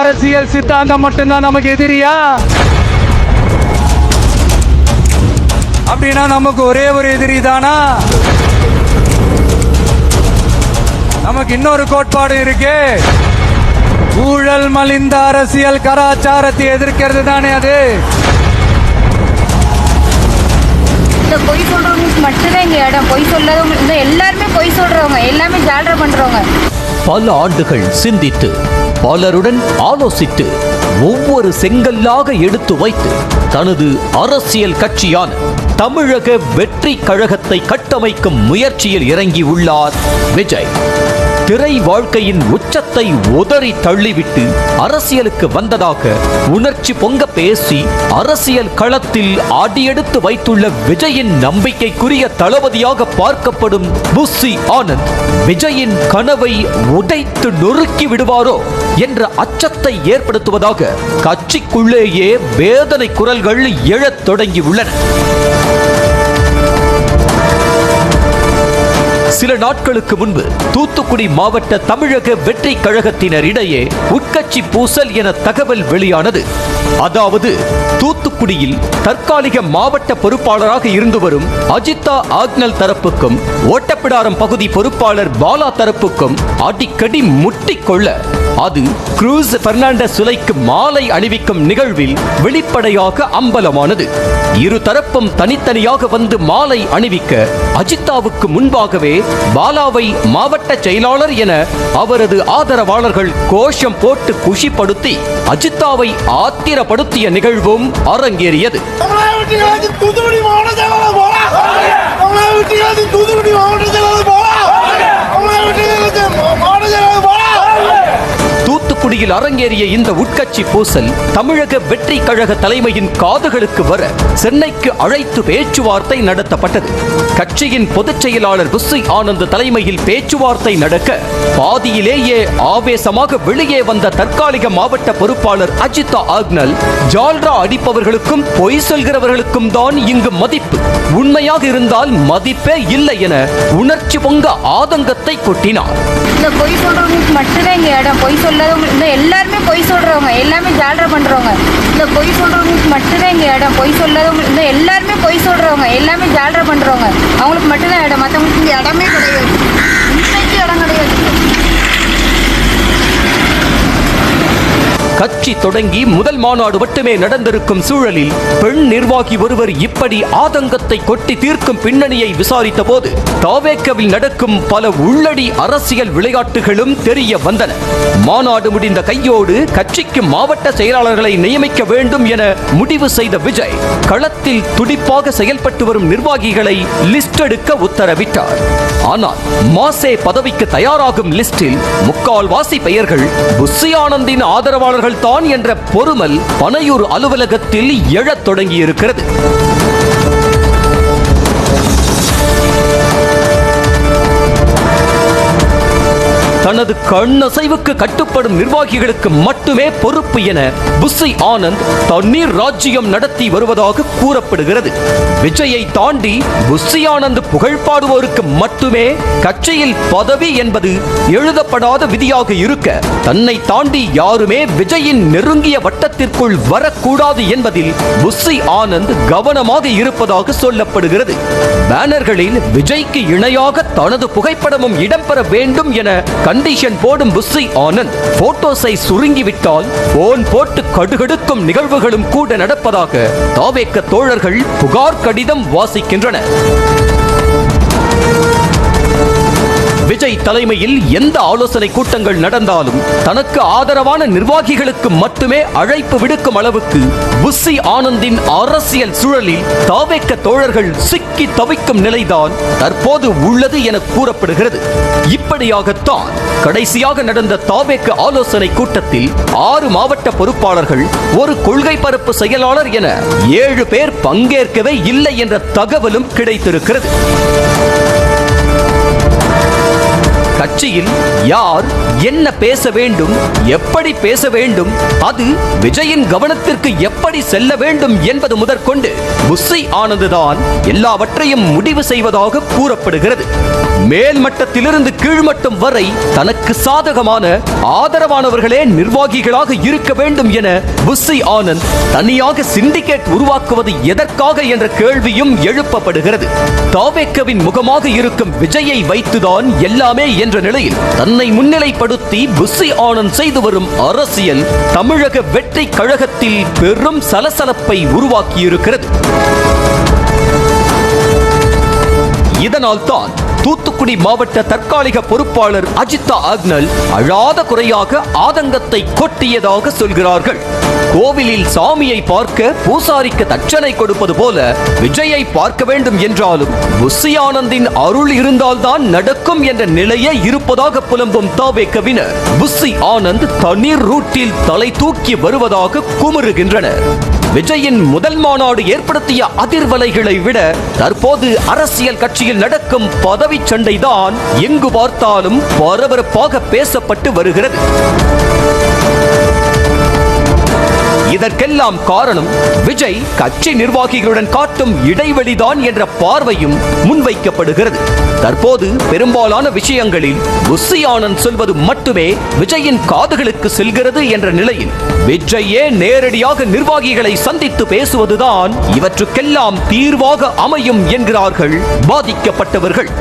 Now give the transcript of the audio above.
அரசியல் சித்தாந்தம் மட்டும்தான் நமக்கு எதிரியா? அப்படின்னா நமக்கு ஒரே ஒரு எதிரி தானா? நமக்கு இன்னொரு கோட்பாடு இருக்கு. ஊழல் மலிந்த அரசியல் கலாச்சாரத்தை எதிர்க்கிறது தானே அது. இந்த பொய் சொல்றவங்களுக்கு மட்டும்தான் இங்க இடம். பொய் சொல்லாதவங்க எல்லாருமே பொய் சொல்றவங்க, எல்லாமே ஜால்ரா பண்றவங்க. பல ஆண்டுகள் சிந்தித்து பலருடன் ஆலோசித்து ஒவ்வொரு செங்கல்லாக எடுத்து வைத்து தனது அரசியல் கட்சியான தமிழக வெற்றி கழகத்தை கட்டமைக்கும் முயற்சியில் இறங்கியுள்ளார் விஜய். திரை வாழ்க்கையின் உச்சத்தை உதறி தள்ளிவிட்டு அரசியலுக்கு வந்ததாக உணர்ச்சி பொங்க பேசி அரசியல் களத்தில் அடியெடுத்து வைத்துள்ள விஜயின் நம்பிக்கைக்குரிய தளபதியாக பார்க்கப்படும் புஸ்ஸி ஆனந்த் விஜயின் கனவை உடைத்து நொறுக்கி விடுவாரோ என்ற அச்சத்தை ஏற்படுத்துவதாக கட்சிக்குள்ளேயே வேதனை குரல்கள் எழத் தொடங்கியுள்ளன. சில நாட்களுக்கு முன்பு தூத்துக்குடி மாவட்ட தமிழக வெற்றி கழகத்தினர் இடையே உட்கட்சி பூசல் என தகவல் வெளியானது. அதாவது தூத்துக்குடியில் தற்காலிக மாவட்ட பொறுப்பாளராக இருந்து வரும் அஜிதா ஆக்னல் தரப்புக்கும் ஓட்டப்பிடாரம் பகுதி பொறுப்பாளர் பாலா தரப்புக்கும் அடிக்கடி முட்டிக்கொள்ள அது குரூஸ் பெர்னாண்டஸ் சிலைக்கு மாலை அணிவிக்கும் நிகழ்வில் வெளிப்படையாக அம்பலமானது. இரு தரப்பும் தனித்தனியாக வந்து மாலை அணிவிக்க அஜிதாவுக்கு முன்பாகவே பாலாவை மாவட்ட செயலாளர் என அவரது ஆதரவாளர்கள் கோஷம் போட்டு குஷிப்படுத்தி அஜிதாவை ஆத்திரப்படுத்திய நிகழ்வும் அரங்கேறியது. தூத்துக்குடியில் அரங்கேறிய இந்த உட்கட்சி பூசல் தமிழக வெற்றி கழக தலைமையின் காதுகளுக்கு வர சென்னைக்கு அழைத்து பேச்சுவார்த்தை நடத்தப்பட்டது. கட்சியின் பொதுச் செயலாளர் புஸ்ஸி ஆனந்த் தலைமையில் பேச்சுவார்த்தை நடக்க பாதியிலேயே ஆவேசமாக வெளியே வந்த தற்காலிக மாவட்ட பொறுப்பாளர் அஜிதா ஆக்னல் ஜால்ரா அடிப்பவர்களுக்கும் பொய் சொல்கிறவர்களுக்கும் தான் இங்கு மதிப்பு, உண்மையாக இருந்தால் மதிப்பே இல்லை என உணர்ச்சி பொங்க ஆதங்கத்தை கொட்டினார். இந்த பொய் சொல்றவங்களுக்கு மட்டும்தான் இங்க இடம். பொய் சொல்லாதவங்க எல்லாருமே பொய் சொல்றவங்க, எல்லாமே ஜால்ரா பண்றவங்க. இந்த பொய் சொல்றவங்களுக்கு மட்டும்தான் இங்க இடம். பொய் சொல்லாதவங்க எல்லாருமே பொய் சொல்றவங்க, எல்லாமே ஜால்ரா பண்றவங்க. அவங்களுக்கு மட்டும்தான் இடம், மற்றவங்களுக்கு இங்க இடமே கிடையாது. இன்னைக்கு இடம் கிடையாது. கட்சி தொடங்கி முதல் மாநாடு மட்டுமே நடந்திருக்கும் சூழலில் பெண் நிர்வாகி ஒருவர் இப்படி ஆதங்கத்தை கொட்டி தீர்க்கும் பின்னணியை விசாரித்த போது தாவேக்கவில் நடக்கும் பல உள்ளடி அரசியல் விளையாட்டுகளும் தெரிய வந்தன. மாநாடு முடிந்த கையோடு கட்சிக்கு மாவட்ட செயலாளர்களை நியமிக்க வேண்டும் என முடிவு செய்த விஜய் களத்தில் துடிப்பாக செயல்பட்டு வரும் நிர்வாகிகளை லிஸ்ட் எடுக்க உத்தரவிட்டார். ஆனால் மாசே பதவிக்கு தயாராகும் லிஸ்டில் முக்கால்வாசி பெயர்கள் புஸ்ஸி ஆனந்தின் ஆதரவாளர்கள் தான் என்ற பொறுமல் பனையூர் அலுவலகத்தில் எழத் தொடங்கியிருக்கிறது. தனது கண்ணசைவுக்கு கட்டுப்படும் நிர்வாகிகளுக்கு மட்டுமே பொறுப்பு என புஸ்ஸி ஆனந்த் தண்ணீர் ராஜ்யம் நடத்தி வருவதாக கூறப்படுகிறது. விஜயை தாண்டி புஸ்ஸி ஆனந்த் புகழ் பாடுவோருக்கு மட்டுமே கட்சியில் பதவி என்பது எழுதப்படாத விதியாக இருக்க தன்னை தாண்டி யாருமே விஜயின் நெருங்கிய வட்டத்திற்குள் வரக்கூடாது என்பதில் புஸ்ஸி ஆனந்த் கவனமாக இருப்பதாக சொல்லப்படுகிறது. பேனர்களில் விஜய்க்கு இணையாக தனது புகைப்படமும் இடம்பெற வேண்டும் என கண்டிஷன் போடும் புஸ்ஸி ஆனந்த் போட்டோஸை சுருங்கிவிட்டால் போன் போட்டு கடுகடுக்கும் நிகழ்வுகளும் கூட நடப்பதாக தாவேக்க தோழர்கள் புகார் கடிதம் வாசிக்கின்றனர். விஜய் தலைமையில் எந்த ஆலோசனை கூட்டங்கள் நடந்தாலும் தனக்கு ஆதரவான நிர்வாகிகளுக்கு மட்டுமே அழைப்பு விடுக்கும் அளவுக்கு புஸ்ஸி ஆனந்தின் அரசியல் சூழலில் தாவேக்க தோழர்கள் சிக்கி தவிக்கும் நிலைதான் தற்போது உள்ளது என கூறப்படுகிறது. இப்படியாகத்தான் கடைசியாக நடந்த தாவேக்க ஆலோசனை கூட்டத்தில் 6 மாவட்ட பொறுப்பாளர்கள், ஒரு கொள்கை பரப்பு செயலாளர் என 7 பேர் பங்கேற்கவே இல்லை என்ற தகவலும் கிடைத்திருக்கிறது. கட்சியில் யார் என்ன பேச வேண்டும், எப்படி பேச வேண்டும், அது விஜயின் கவனத்திற்கு எப்படி செல்ல வேண்டும் என்பது முதற்கொண்டு புஸ்ஸி ஆனந்த் தான் எல்லாவற்றையும் முடிவு செய்வதாக கூறப்படுகிறது. மேல்மட்டத்திலிருந்து கீழ்மட்டம் வரை தனக்கு சாதகமான ஆதரவானவர்களே நிர்வாகிகளாக இருக்க வேண்டும் என புஸ்ஸி ஆனந்த் தனியாக சிண்டிகேட் உருவாக்குவது எதற்காக என்ற கேள்வியும் எழுப்பப்படுகிறது. தாவேக்கவின் முகமாக இருக்கும் விஜயை வைத்துதான் எல்லாமே என்ற நிலையில் தன்னை முன்னிலைப்படுத்தி புஸ்ஸி ஆனந்த் செய்து வரும் அரசியல் தமிழக வெற்றி கழகத்தில் பெரும் சலசலப்பை உருவாக்கியிருக்கிறது. இதனால் தான் தூத்துக்குடி மாவட்ட தற்காலிக பொறுப்பாளர் அஜிதா அக்னல் அழாத குறையாக ஆதங்கத்தை கொட்டியதாக சொல்கிறார்கள். கோவிலில் சாமியை பார்க்க பூசாரிக்கு தட்சணை கொடுப்பது போல விஜயை பார்க்க வேண்டும் என்றாலும் புஸ்ஸி ஆனந்தின் அருள் இருந்தால்தான் நடக்கும் என்ற நிலையே இருப்பதாக புலம்பும் தாவேக்கவினர் புஸ்ஸி ஆனந்த் தண்ணீர் ரூட்டில் தலை தூக்கி வருவதாக குமுறுகின்றனர். விஜயின் முதல் மாநாடு ஏற்படுத்திய அதிர்வலைகளை விட தற்போது அரசியல் கட்சியில் நடக்கும் பதவி சண்டைதான் எங்கு பார்த்தாலும் பரபரப்பாக பேசப்பட்டு வருகிறது. இதற்கெல்லாம் காரணம் விஜய் கட்சி நிர்வாகிகளுடன் காட்டும் இடைவெளிதான் என்ற பார்வையும் முன்வைக்கப்படுகிறது. தற்போது பெரும்பாலான விஷயங்களில் புஸ்ஸி ஆனந்த் சொல்வது மட்டுமே விஜயின் காதுகளுக்கு செல்கிறது என்ற நிலையில் விஜயே நேரடியாக நிர்வாகிகளை சந்தித்து பேசுவதுதான் இவற்றுக்கெல்லாம் தீர்வாக அமையும் என்கிறார்கள் பாதிக்கப்பட்டவர்கள்.